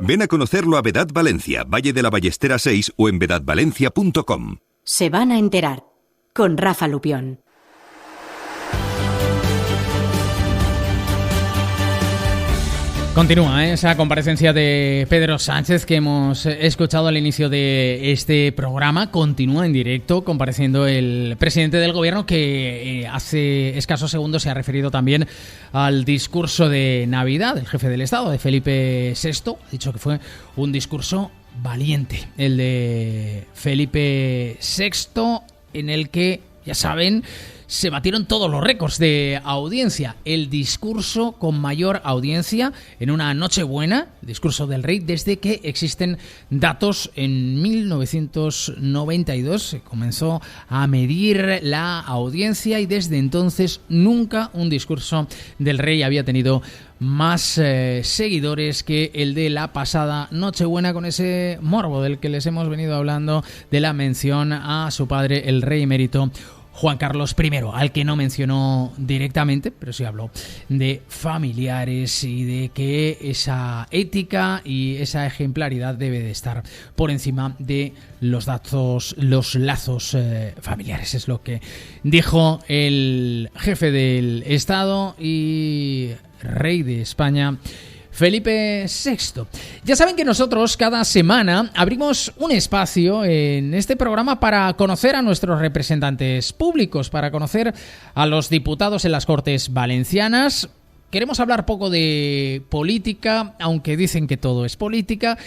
Ven a conocerlo a Vedad Valencia, Valle de la Ballestera 6 o en vedadvalencia.com. Se van a enterar, con Rafa Lupión. Continúa esa comparecencia de Pedro Sánchez que hemos escuchado al inicio de este programa. Continúa en directo compareciendo el presidente del gobierno, que hace escasos segundos se ha referido también al discurso de Navidad del jefe del Estado, de Felipe VI. Ha dicho que fue un discurso valiente, el de Felipe VI, en el que, ya saben, se batieron todos los récords de audiencia. El discurso con mayor audiencia en una Nochebuena, el discurso del rey, desde que existen datos. En 1992 se comenzó a medir la audiencia y desde entonces nunca un discurso del rey había tenido más seguidores que el de la pasada Nochebuena, con ese morbo del que les hemos venido hablando, de la mención a su padre, el rey emérito Juan Carlos I, al que no mencionó directamente, pero sí habló de familiares y de que esa ética y esa ejemplaridad debe de estar por encima de los lazos familiares. Es lo que dijo el jefe del Estado y rey de España, Felipe VI. Ya saben que nosotros cada semana abrimos un espacio en este programa para conocer a nuestros representantes públicos, para conocer a los diputados en las Cortes Valencianas. Queremos hablar poco de política, aunque dicen que todo es política.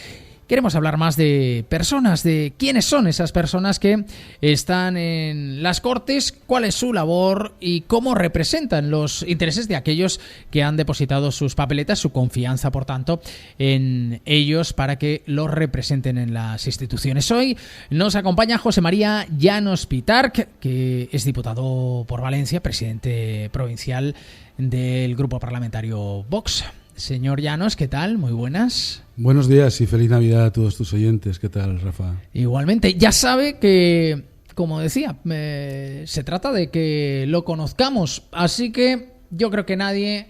Queremos hablar más de personas, de quiénes son esas personas que están en las Cortes, cuál es su labor y cómo representan los intereses de aquellos que han depositado sus papeletas, su confianza, por tanto, en ellos para que los representen en las instituciones. Hoy nos acompaña José María Llanos Pitarch, que es diputado por Valencia, presidente provincial del grupo parlamentario Vox. Señor Llanos, ¿qué tal? Muy buenas. Buenos días y feliz Navidad a todos tus oyentes. ¿Qué tal, Rafa? Igualmente. Ya sabe que, como decía, se trata de que lo conozcamos. Así que yo creo que nadie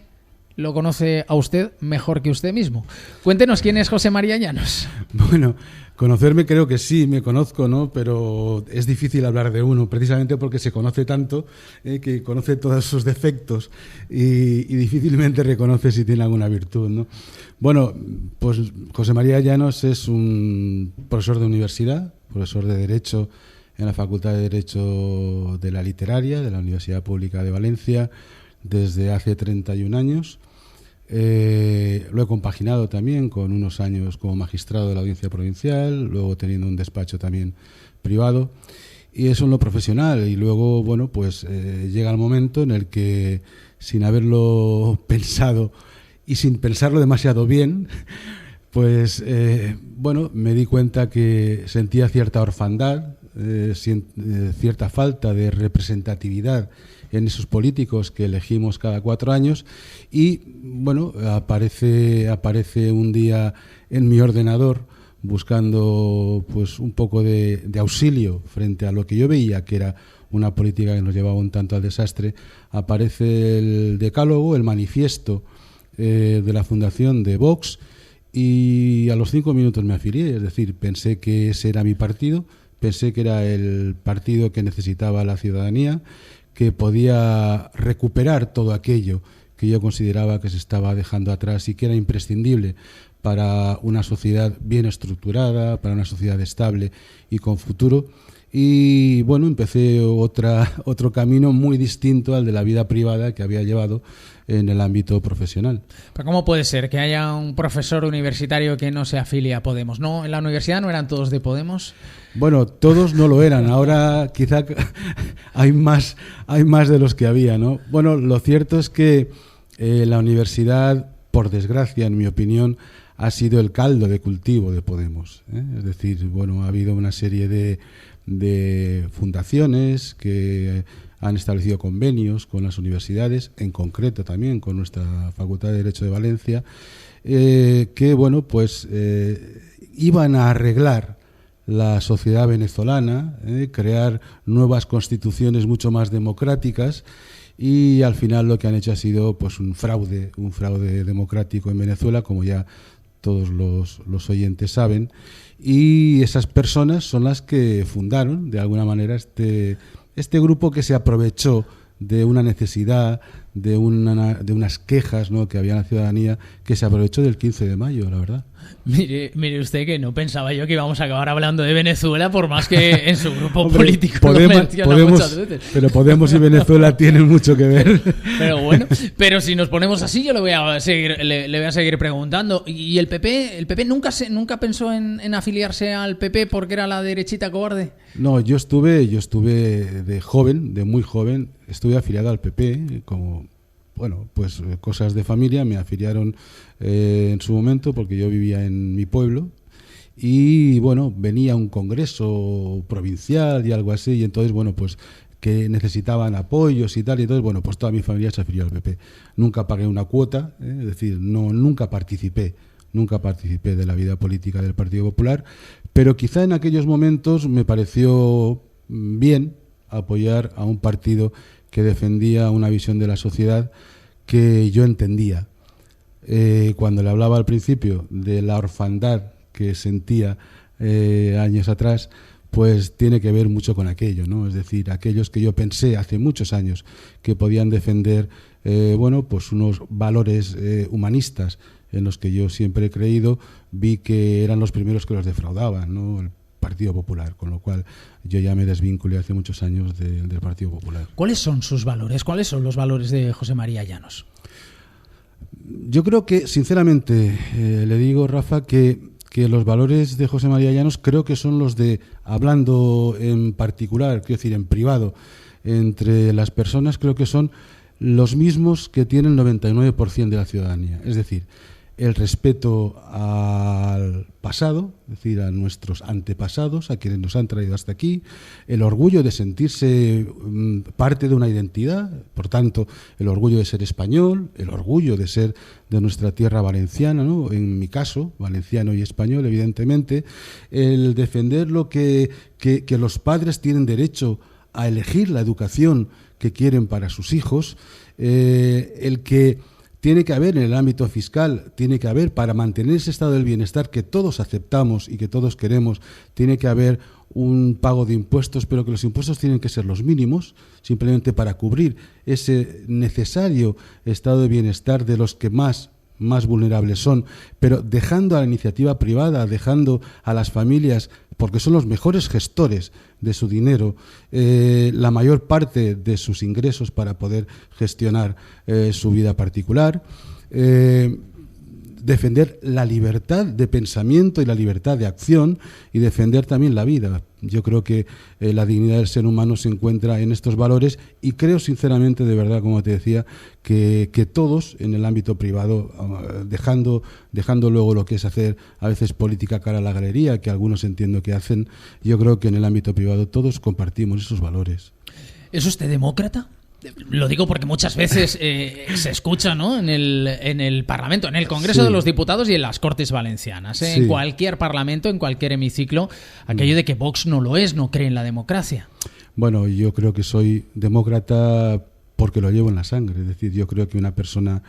lo conoce a usted mejor que usted mismo. Cuéntenos quién es José María Llanos. Bueno, conocerme creo que sí, me conozco, ¿no? Pero es difícil hablar de uno, precisamente porque se conoce tanto, que conoce todos sus defectos y difícilmente reconoce si tiene alguna virtud, ¿no? Bueno, pues José María Llanos es un profesor de universidad, profesor de Derecho en la Facultad de Derecho de la Literaria de la Universidad Pública de Valencia desde hace 31 años. Lo he compaginado también con unos años como magistrado de la Audiencia Provincial, luego teniendo un despacho también privado, y eso en lo profesional. Y luego, bueno, pues llega el momento en el que, sin haberlo pensado y sin pensarlo demasiado bien, pues bueno, me di cuenta que sentía cierta orfandad, cierta falta de representatividad en esos políticos que elegimos cada 4 años, y bueno, aparece un día en mi ordenador buscando pues un poco de auxilio frente a lo que yo veía que era una política que nos llevaba un tanto al desastre. Aparece el decálogo, el manifiesto de la fundación de Vox, y a los 5 minutos me afilié. Es decir, pensé que ese era mi partido, pensé que era el partido que necesitaba la ciudadanía, que podía recuperar todo aquello que yo consideraba que se estaba dejando atrás y que era imprescindible para una sociedad bien estructurada, para una sociedad estable y con futuro. Y bueno, empecé otro camino muy distinto al de la vida privada que había llevado en el ámbito profesional. ¿Pero cómo puede ser que haya un profesor universitario que no se afilie a Podemos? ¿No? ¿En la universidad no eran todos de Podemos? Bueno, todos no lo eran. Ahora quizá hay más de los que había, ¿no? Bueno, lo cierto es que la universidad, por desgracia, en mi opinión, ha sido el caldo de cultivo de Podemos, ¿eh? Es decir, bueno, ha habido una serie de fundaciones que han establecido convenios con las universidades, en concreto también con nuestra Facultad de Derecho de Valencia, que bueno, pues iban a arreglar la sociedad venezolana, crear nuevas constituciones mucho más democráticas, y al final lo que han hecho ha sido pues un fraude democrático en Venezuela, como ya todos los oyentes saben, y esas personas son las que fundaron, de alguna manera, este grupo que se aprovechó de una necesidad, de unas quejas, ¿no?, que había en la ciudadanía, que se aprovechó del 15 de mayo, la verdad. Mire usted que no pensaba yo que íbamos a acabar hablando de Venezuela, por más que en su grupo Hombre, político lo menciona muchas veces. Pero Podemos y Venezuela tienen mucho que ver. Pero bueno, pero si nos ponemos así, yo le voy a seguir preguntando. ¿Y el PP nunca pensó en afiliarse al PP porque era la derechita cobarde? No, yo estuve de joven, de muy joven, estuve afiliado al PP, como, bueno, pues cosas de familia, me afiliaron en su momento porque yo vivía en mi pueblo y, bueno, venía un congreso provincial y algo así, y entonces, bueno, pues que necesitaban apoyos y tal, y entonces, bueno, pues toda mi familia se afilió al PP. Nunca pagué una cuota, es decir, nunca participé de la vida política del Partido Popular, pero quizá en aquellos momentos me pareció bien apoyar a un partido que defendía una visión de la sociedad que yo entendía. Cuando le hablaba al principio de la orfandad que sentía años atrás, pues tiene que ver mucho con aquello, ¿no? Es decir, aquellos que yo pensé hace muchos años que podían defender, bueno, pues unos valores humanistas en los que yo siempre he creído, vi que eran los primeros que los defraudaban, ¿no?, el Partido Popular, con lo cual yo ya me desvinculé hace muchos años del Partido Popular. ¿Cuáles son sus valores? ¿Cuáles son los valores de José María Llanos? Yo creo que, sinceramente, le digo, Rafa, que los valores de José María Llanos creo que son los de, hablando en particular, quiero decir, en privado, entre las personas, creo que son los mismos que tiene el 99% de la ciudadanía. Es decir, el respeto al pasado, es decir, a nuestros antepasados, a quienes nos han traído hasta aquí, el orgullo de sentirse parte de una identidad, por tanto, el orgullo de ser español, el orgullo de ser de nuestra tierra valenciana, ¿no?, en mi caso, valenciano y español, evidentemente, el defender lo que los padres tienen derecho a elegir la educación que quieren para sus hijos, el que tiene que haber en el ámbito fiscal, tiene que haber, para mantener ese estado del bienestar que todos aceptamos y que todos queremos, tiene que haber un pago de impuestos, pero que los impuestos tienen que ser los mínimos, simplemente para cubrir ese necesario estado de bienestar de los que más vulnerables son, pero dejando a la iniciativa privada, dejando a las familias, porque son los mejores gestores de su dinero, la mayor parte de sus ingresos para poder gestionar su vida particular, defender la libertad de pensamiento y la libertad de acción y defender también la vida. Yo creo que la dignidad del ser humano se encuentra en estos valores y creo sinceramente, de verdad, como te decía, que todos en el ámbito privado, dejando luego lo que es hacer a veces política cara a la galería, que algunos entiendo que hacen, yo creo que en el ámbito privado todos compartimos esos valores. ¿Es usted demócrata? Lo digo porque muchas veces se escucha, ¿no?, en el Parlamento, en el Congreso de los Diputados y en las Cortes Valencianas, Sí. en cualquier parlamento, en cualquier hemiciclo, aquello de que Vox no lo es, no cree en la democracia. Bueno, yo creo que soy demócrata porque lo llevo en la sangre. Es decir, yo creo que una persona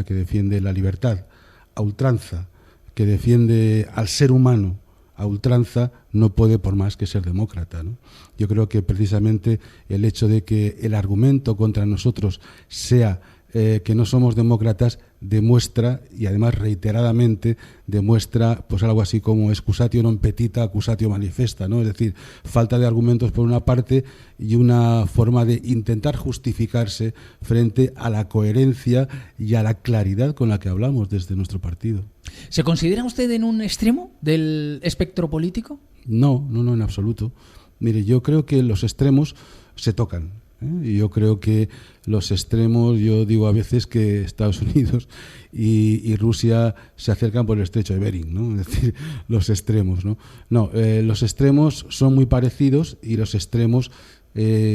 que defiende la libertad a ultranza, que defiende al ser humano a ultranza, no puede por más que ser demócrata, ¿no? Yo creo que precisamente el hecho de que el argumento contra nosotros sea que no somos demócratas demuestra, y además reiteradamente demuestra, pues algo así como excusatio non petita, accusatio manifesta, ¿no? Es decir, falta de argumentos por una parte y una forma de intentar justificarse frente a la coherencia y a la claridad con la que hablamos desde nuestro partido. ¿Se considera usted en un extremo del espectro político? No, en absoluto. Mire, yo creo que los extremos se tocan. Y yo creo que los extremos, yo digo a veces que Estados Unidos y Rusia se acercan por el estrecho de Bering, ¿no? Es decir, los extremos, ¿no? No, los extremos son muy parecidos y los extremos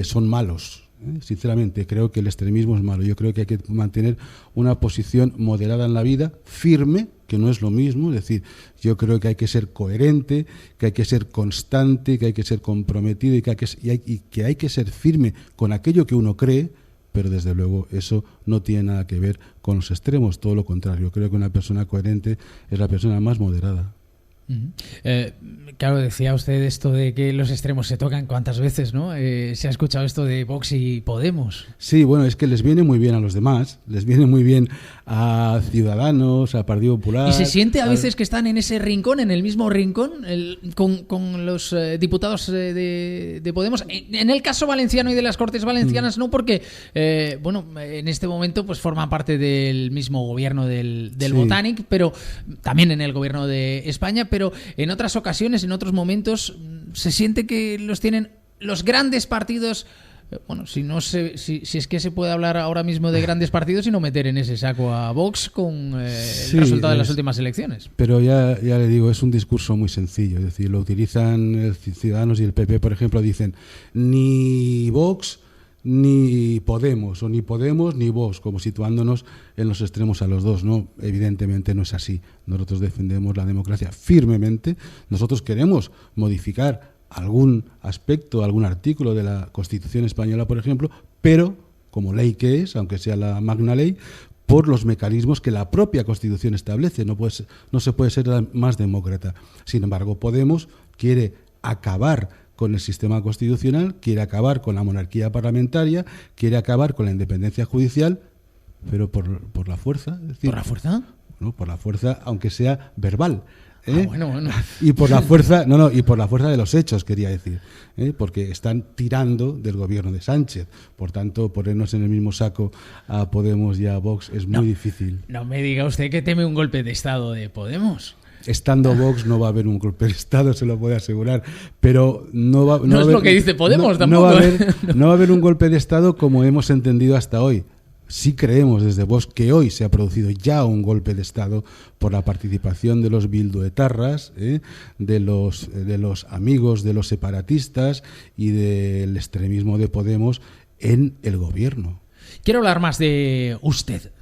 son malos. Sinceramente, creo que el extremismo es malo. Yo creo que hay que mantener una posición moderada en la vida, firme, que no es lo mismo. Es decir, yo creo que hay que ser coherente, que hay que ser constante, que hay que ser comprometido y que hay que ser firme con aquello que uno cree, pero desde luego eso no tiene nada que ver con los extremos, todo lo contrario. Creo que una persona coherente es la persona más moderada. Claro, decía usted esto de que los extremos se tocan cuántas veces, ¿no? Se ha escuchado esto de Vox y Podemos. Sí, bueno, es que les viene muy bien a los demás, les viene muy bien a Ciudadanos, al Partido Popular. Y se siente a veces que están en ese rincón, en el mismo rincón, con los diputados de Podemos. En el caso valenciano y de las Cortes Valencianas, no, porque, en este momento pues forman parte del mismo gobierno del Sí. Botanic, pero también en el gobierno de España, pero en otras ocasiones, en otros momentos, se siente que los tienen los grandes partidos. Bueno, si es que se puede hablar ahora mismo de grandes partidos y no meter en ese saco a Vox con el resultado de las últimas elecciones. Pero ya le digo, es un discurso muy sencillo, es decir, lo utilizan Ciudadanos y el PP, por ejemplo, dicen ni Vox ni Podemos, o ni Podemos ni Vox, como situándonos en los extremos a los dos, ¿no? Evidentemente no es así. Nosotros defendemos la democracia firmemente, nosotros queremos modificar algún aspecto, algún artículo de la Constitución española, por ejemplo, pero como ley que es, aunque sea la magna ley, por los mecanismos que la propia Constitución establece. No se puede ser más demócrata. Sin embargo, Podemos quiere acabar con el sistema constitucional, quiere acabar con la monarquía parlamentaria, quiere acabar con la independencia judicial, pero por la fuerza. Es decir, ¿Por la fuerza? No, por la fuerza, aunque sea verbal. Bueno. Y por la fuerza, y por la fuerza de los hechos, quería decir, porque están tirando del gobierno de Sánchez. Por tanto, ponernos en el mismo saco a Podemos y a Vox es muy difícil. No me diga usted que teme un golpe de Estado de Podemos. Estando Vox no va a haber un golpe de Estado, se lo puedo asegurar, pero no va es lo que dice Podemos tampoco. No va a haber un golpe de Estado como hemos entendido hasta hoy. Sí creemos desde Vox que hoy se ha producido ya un golpe de Estado por la participación de los bilduetarras, de los amigos de los separatistas y del extremismo de Podemos en el gobierno. Quiero hablar más de usted.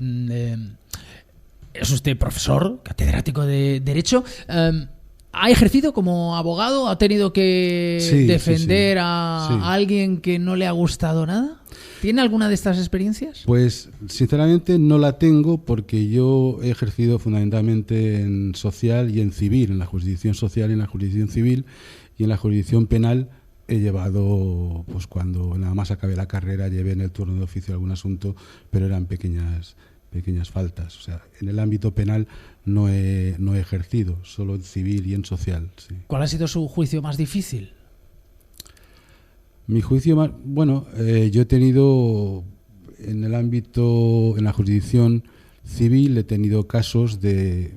Es usted profesor, catedrático de Derecho. ¿Ha ejercido como abogado? ¿Ha tenido que defender a alguien que no le ha gustado nada? ¿Tiene alguna de estas experiencias? Pues sinceramente no la tengo, porque yo he ejercido fundamentalmente en social y en civil, en la jurisdicción social y en la jurisdicción civil, y en la jurisdicción penal he llevado, pues cuando nada más acabé la carrera, llevé en el turno de oficio algún asunto, pero eran pequeñas faltas. O sea, en el ámbito penal no he ejercido, solo en civil y en social. Sí. ¿Cuál ha sido su juicio más difícil? Mi juicio más... Bueno, yo he tenido en el ámbito, en la jurisdicción civil, he tenido casos de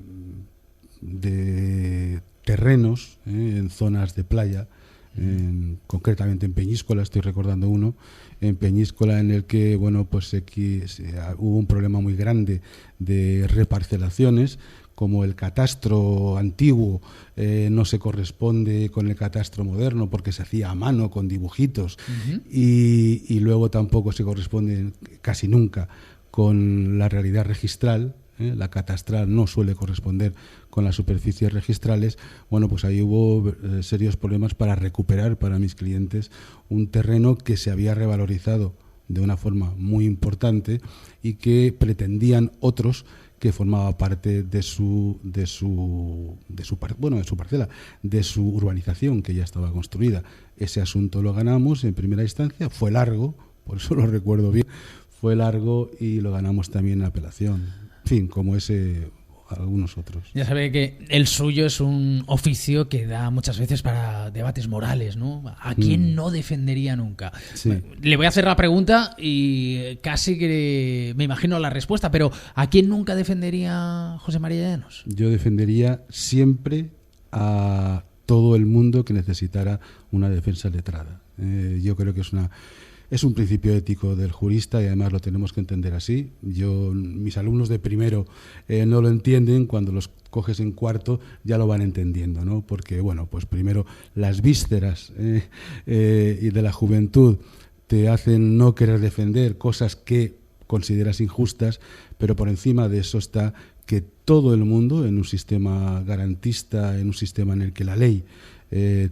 terrenos en zonas de playa, concretamente en Peñíscola, estoy recordando uno, en Peñíscola, en el que hubo un problema muy grande de reparcelaciones. Como el catastro antiguo no se corresponde con el catastro moderno porque se hacía a mano con dibujitos, y luego tampoco se corresponde casi nunca con la realidad registral. La catastral no suele corresponder con las superficies registrales. Bueno, pues ahí hubo serios problemas para recuperar para mis clientes un terreno que se había revalorizado de una forma muy importante y que pretendían otros que formaba parte de su parcela, de su urbanización, que ya estaba construida. Ese asunto lo ganamos en primera instancia, fue largo, por eso lo recuerdo bien, fue largo, y lo ganamos también en apelación. En fin, como algunos otros. Ya sabe que el suyo es un oficio que da muchas veces para debates morales, ¿no? ¿A quién no defendería nunca? Sí. Le voy a hacer la pregunta y casi que me imagino la respuesta, pero ¿a quién nunca defendería José María Llanos? Yo defendería siempre a todo el mundo que necesitara una defensa letrada. Yo creo que es un principio ético del jurista, y además lo tenemos que entender así. Mis alumnos de primero no lo entienden, cuando los coges en cuarto ya lo van entendiendo, ¿no? Porque, bueno, pues primero las vísceras y de la juventud te hacen no querer defender cosas que consideras injustas, pero por encima de eso está que todo el mundo, en un sistema garantista, en un sistema en el que la ley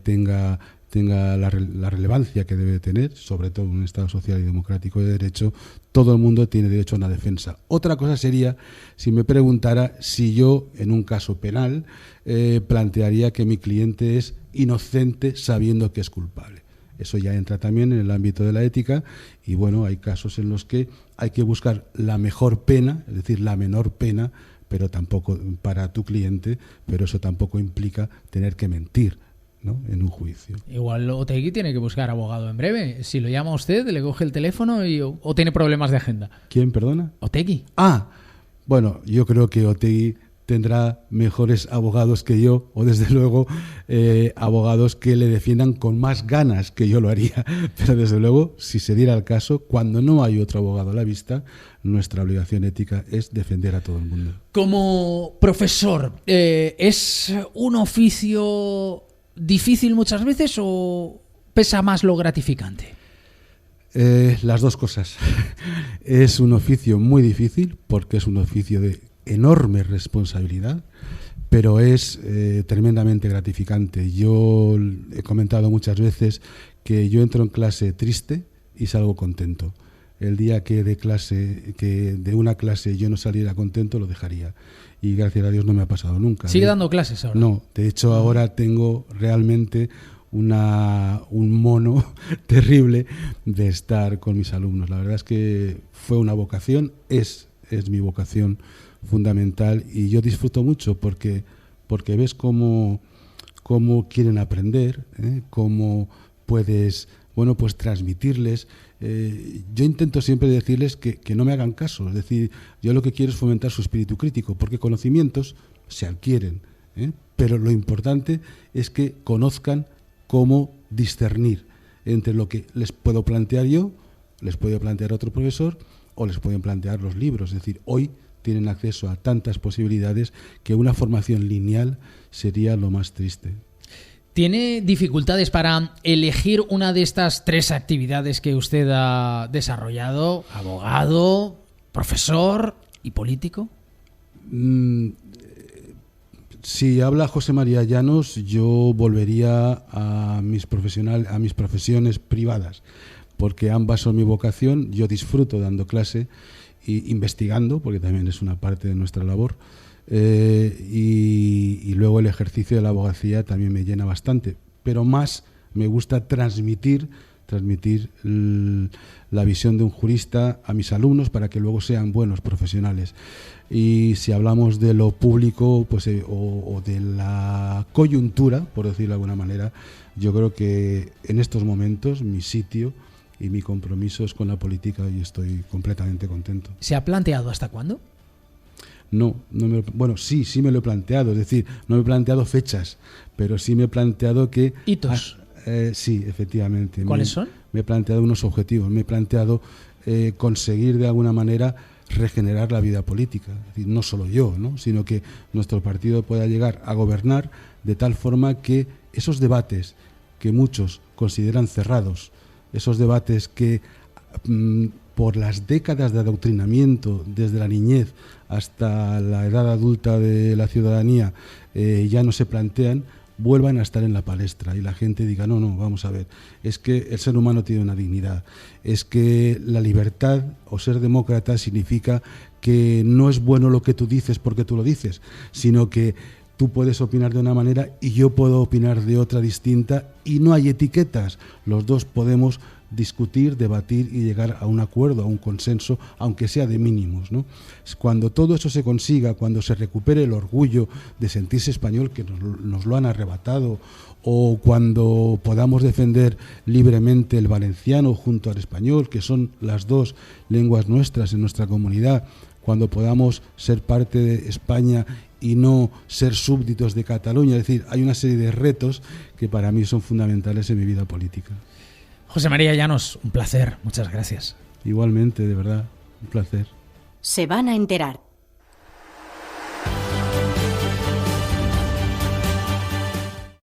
tenga tenga la relevancia que debe tener, sobre todo en un Estado social y democrático de derecho. Todo el mundo tiene derecho a una defensa. Otra cosa sería si me preguntara si yo, en un caso penal, plantearía que mi cliente es inocente sabiendo que es culpable. Eso ya entra también en el ámbito de la ética y, bueno, hay casos en los que hay que buscar la mejor pena, es decir, la menor pena, pero tampoco para tu cliente, pero eso tampoco implica tener que mentir, ¿no?, en un juicio. Igual Otegi tiene que buscar abogado en breve. Si lo llama usted, le coge el teléfono o tiene problemas de agenda. ¿Quién, perdona? Otegi. Bueno, yo creo que Otegi tendrá mejores abogados que yo, o desde luego abogados que le defiendan con más ganas que yo lo haría. Pero desde luego, si se diera el caso, cuando no hay otro abogado a la vista, nuestra obligación ética es defender a todo el mundo. Como profesor, ¿es un oficio difícil muchas veces o pesa más lo gratificante? Las dos cosas. Es un oficio muy difícil porque es un oficio de enorme responsabilidad, pero es tremendamente gratificante. Yo he comentado muchas veces que yo entro en clase triste y salgo contento. El día que de una clase yo no saliera contento, lo dejaría. Y gracias a Dios no me ha pasado nunca. ¿Sigue dando clases ahora? No, de hecho ahora tengo realmente un mono terrible de estar con mis alumnos. La verdad es que fue una vocación, es mi vocación fundamental y yo disfruto mucho porque ves cómo quieren aprender, cómo puedes, bueno, pues transmitirles. Yo intento siempre decirles que no me hagan caso, es decir, yo lo que quiero es fomentar su espíritu crítico, porque conocimientos se adquieren, pero lo importante es que conozcan cómo discernir entre lo que les puedo plantear yo, les puede plantear otro profesor o les pueden plantear los libros. Es decir, hoy tienen acceso a tantas posibilidades que una formación lineal sería lo más triste. ¿Tiene dificultades para elegir una de estas tres actividades que usted ha desarrollado? Abogado, profesor y político. Si habla José María Llanos, yo volvería a mis profesiones privadas, porque ambas son mi vocación. Yo disfruto dando clase e investigando, porque también es una parte de nuestra labor. Y luego el ejercicio de la abogacía también me llena bastante, pero más me gusta transmitir la visión de un jurista a mis alumnos para que luego sean buenos profesionales. Y si hablamos de lo público, pues o de la coyuntura, por decirlo de alguna manera, yo creo que en estos momentos mi sitio y mi compromiso es con la política y estoy completamente contento. ¿Se ha planteado hasta cuándo? Sí me lo he planteado, es decir, no me he planteado fechas, pero sí me he planteado que... ¿Hitos? Sí, efectivamente. ¿Cuáles son? Me he planteado unos objetivos, me he planteado conseguir de alguna manera regenerar la vida política, es decir, no solo yo, ¿no?, sino que nuestro partido pueda llegar a gobernar de tal forma que esos debates que muchos consideran cerrados, esos debates que por las décadas de adoctrinamiento desde la niñez hasta la edad adulta de la ciudadanía ya no se plantean, vuelvan a estar en la palestra y la gente diga, no, vamos a ver, es que el ser humano tiene una dignidad, es que la libertad o ser demócrata significa que no es bueno lo que tú dices porque tú lo dices, sino que tú puedes opinar de una manera y yo puedo opinar de otra distinta y no hay etiquetas, los dos podemos discutir, debatir y llegar a un acuerdo, a un consenso, aunque sea de mínimos, ¿no? Cuando todo eso se consiga, cuando se recupere el orgullo de sentirse español, que nos lo han arrebatado, o cuando podamos defender libremente el valenciano junto al español, que son las dos lenguas nuestras en nuestra comunidad, cuando podamos ser parte de España y no ser súbditos de Cataluña, es decir, hay una serie de retos que para mí son fundamentales en mi vida política. José María Llanos, un placer, muchas gracias. Igualmente, de verdad, un placer. Se van a enterar.